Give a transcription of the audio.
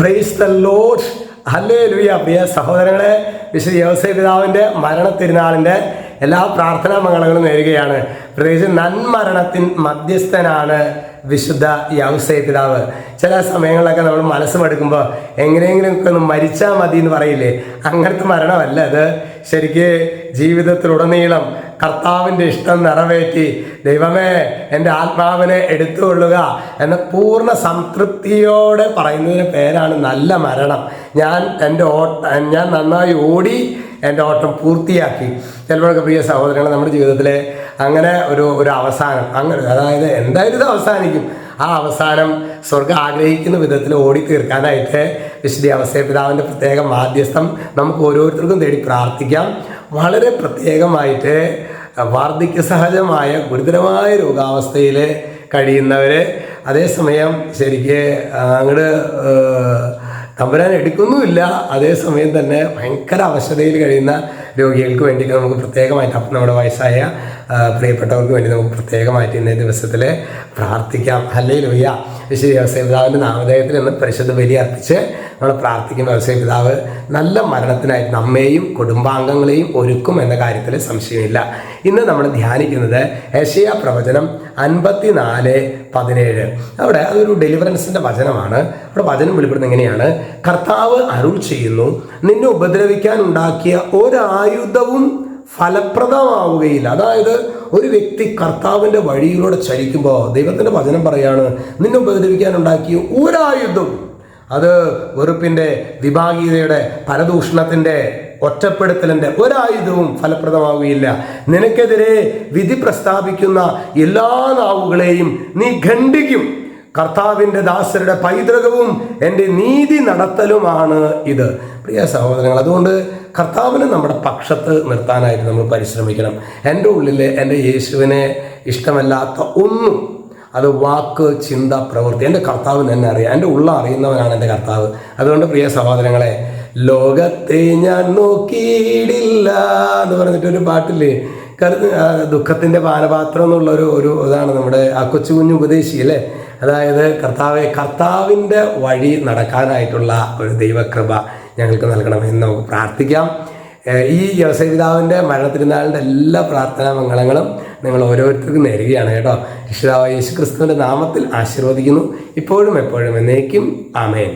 Praise the Lord. Hallelujah. പ്രിയ സഹോദരങ്ങളെ, വിശുദ്ധ യോസേഫ് പിതാവിൻ്റെ മരണത്തിരുനാളിൻ്റെ എല്ലാ പ്രാർത്ഥനാ മംഗളങ്ങളും നേരുകയാണ്. പ്രത്യേകിച്ച് നന്മരണത്തിൻ മധ്യസ്ഥനാണ് വിശുദ്ധ യോസേഫ് പിതാവ്. ചില സമയങ്ങളിലൊക്കെ നമ്മൾ മനസ്സുമെടുക്കുമ്പോൾ എങ്ങനെയെങ്കിലും ഒക്കെ ഒന്ന് മരിച്ചാൽ മതി എന്ന് പറയില്ലേ, അങ്ങനത്തെ മരണമല്ല അത്. ശരിക്ക് ജീവിതത്തിലുടനീളം കർത്താവിൻ്റെ ഇഷ്ടം നിറവേറ്റി ദൈവമേ എൻ്റെ ആത്മാവിനെ എടുത്തുകൊള്ളുക എന്ന പൂർണ്ണ സംതൃപ്തിയോടെ പറയുന്നതിന് പേരാണ് നല്ല മരണം. ഞാൻ നന്നായി ഓടി എൻ്റെ ഓട്ടം പൂർത്തിയാക്കി. ചിലപ്പോഴൊക്കെ പ്രിയ സഹോദരങ്ങൾ, നമ്മുടെ ജീവിതത്തിൽ അങ്ങനെ ഒരു അവസാനം, അങ്ങനെ അതായത് എന്തായാലും ഇത് അവസാനിക്കും. ആ അവസാനം സ്വർഗ്ഗം ആഗ്രഹിക്കുന്ന വിധത്തിൽ ഓടി തീർക്കാനായിട്ട് വിശുദ്ധ യോസേഫ് പിതാവിൻ്റെ പ്രത്യേക മാധ്യസ്ഥം നമുക്ക് ഓരോരുത്തർക്കും തേടി പ്രാർത്ഥിക്കാം. വളരെ പ്രത്യേകമായിട്ട് വാർദ്ധക്യ സഹജമായ ഗുരുതരമായ രോഗാവസ്ഥയിൽ കഴിയുന്നവർ, അതേസമയം ശരിക്ക് അങ്ങോട്ട് തമ്പുരാൻ എടുക്കുന്നുമില്ല, അതേസമയം തന്നെ ഭയങ്കര അവശതയിൽ കഴിയുന്ന രോഗികൾക്ക് വേണ്ടിയിട്ട് നമുക്ക് പ്രത്യേകമായിട്ട്, നമ്മുടെ വയസ്സായ പ്രിയപ്പെട്ടവർക്ക് വേണ്ടി നമുക്ക് പ്രത്യേകമായിട്ട് ഇന്നേ ദിവസത്തിൽ പ്രാർത്ഥിക്കാം. ഹല്ലേലൂയ. വിശുദ്ധ യോസേഫ് പിതാവിൻ്റെ നാമധേയത്തിൽ നിന്ന് പരിശുദ്ധ ബലി അർപ്പിച്ച് നമ്മൾ പ്രാർത്ഥിക്കുന്ന യോസേഫ് പിതാവ് നല്ല മരണത്തിനായിട്ട് നമ്മെയും കുടുംബാംഗങ്ങളെയും ഒരുക്കും എന്ന കാര്യത്തിൽ സംശയമില്ല. ഇന്ന് നമ്മൾ ധ്യാനിക്കുന്നത് യെശയ്യാ പ്രവചനം 54:17. അവിടെ അതൊരു ഡെലിവറൻസിൻ്റെ വചനമാണ്. അവിടെ വചനം വെളിപ്പെടുന്നത് എങ്ങനെയാണ്? കർത്താവ് അരുൾ ചെയ്യുന്നു, നിന്നെ ഉപദ്രവിക്കാൻ ഉണ്ടാക്കിയ ഒരായുധവും ഫലപ്രദമാവുകയില്ല. അതായത് ഒരു വ്യക്തി കർത്താവിൻ്റെ വഴിയിലൂടെ ചലിക്കുമ്പോൾ ദൈവത്തിൻ്റെ വചനം പറയാണ്, നിന്നെ ഉപദ്രവിക്കാനുണ്ടാക്കിയ ഒരായുധവും, അത് വെറുപ്പിൻ്റെ, വിഭാഗീയതയുടെ, പരദൂഷണത്തിൻ്റെ, ഒറ്റപ്പെടുത്തലിൻ്റെ ഒരായുധവും ഫലപ്രദമാവുകയില്ല. നിനക്കെതിരെ വിധി പ്രസ്താവിക്കുന്ന എല്ലാ നാവുകളെയും നീ ഖണ്ഡിക്കും. കർത്താവിൻ്റെ ദാസരുടെ പൈതൃകവും എൻ്റെ നീതി നടത്തലുമാണ് ഇത്. പ്രിയ സഹോദരങ്ങൾ, അതുകൊണ്ട് കർത്താവിനെ നമ്മുടെ പക്ഷത്ത് നിർത്താനായിട്ട് നമ്മൾ പരിശ്രമിക്കണം. എൻ്റെ ഉള്ളിൽ എൻ്റെ യേശുവിനെ ഇഷ്ടമല്ലാത്ത ഒന്നും, അത് വാക്ക്, ചിന്ത, പ്രവൃത്തി, എൻ്റെ കർത്താവിന് എന്നെ അറിയാം. എൻ്റെ ഉള്ളം അറിയുന്നവനാണ് എൻ്റെ കർത്താവ്. അതുകൊണ്ട് പ്രിയ സഹോദരങ്ങളെ, ലോകത്തെ ഞാൻ നോക്കിയിടില്ല എന്ന് പറഞ്ഞിട്ടൊരു പാട്ടില്ലേ, ദുഃഖത്തിൻ്റെ പാനപാത്രം എന്നുള്ളൊരു ഇതാണ് നമ്മുടെ ആ കൊച്ചു കുഞ്ഞു ഉപദേശി അല്ലേ. അതായത് കർത്താവിൻ്റെ വഴി നടക്കാനായിട്ടുള്ള ഒരു ദൈവകൃപ ഞങ്ങൾക്ക് നൽകണമെന്ന് നമുക്ക് പ്രാർത്ഥിക്കാം. ഈ യോസേഫ് പിതാവിൻ്റെ മരണത്തിരുന്നാളിൻ്റെ എല്ലാ പ്രാർത്ഥനാ മംഗളങ്ങളും നിങ്ങൾ ഓരോരുത്തർക്കും നേരുകയാണ് കേട്ടോ. രക്ഷിതാവായ യേശു ക്രിസ്തുവിൻ്റെ നാമത്തിൽ ആശീർവദിക്കുന്നു, ഇപ്പോഴും എപ്പോഴും എന്നേക്കും. ആമേൻ.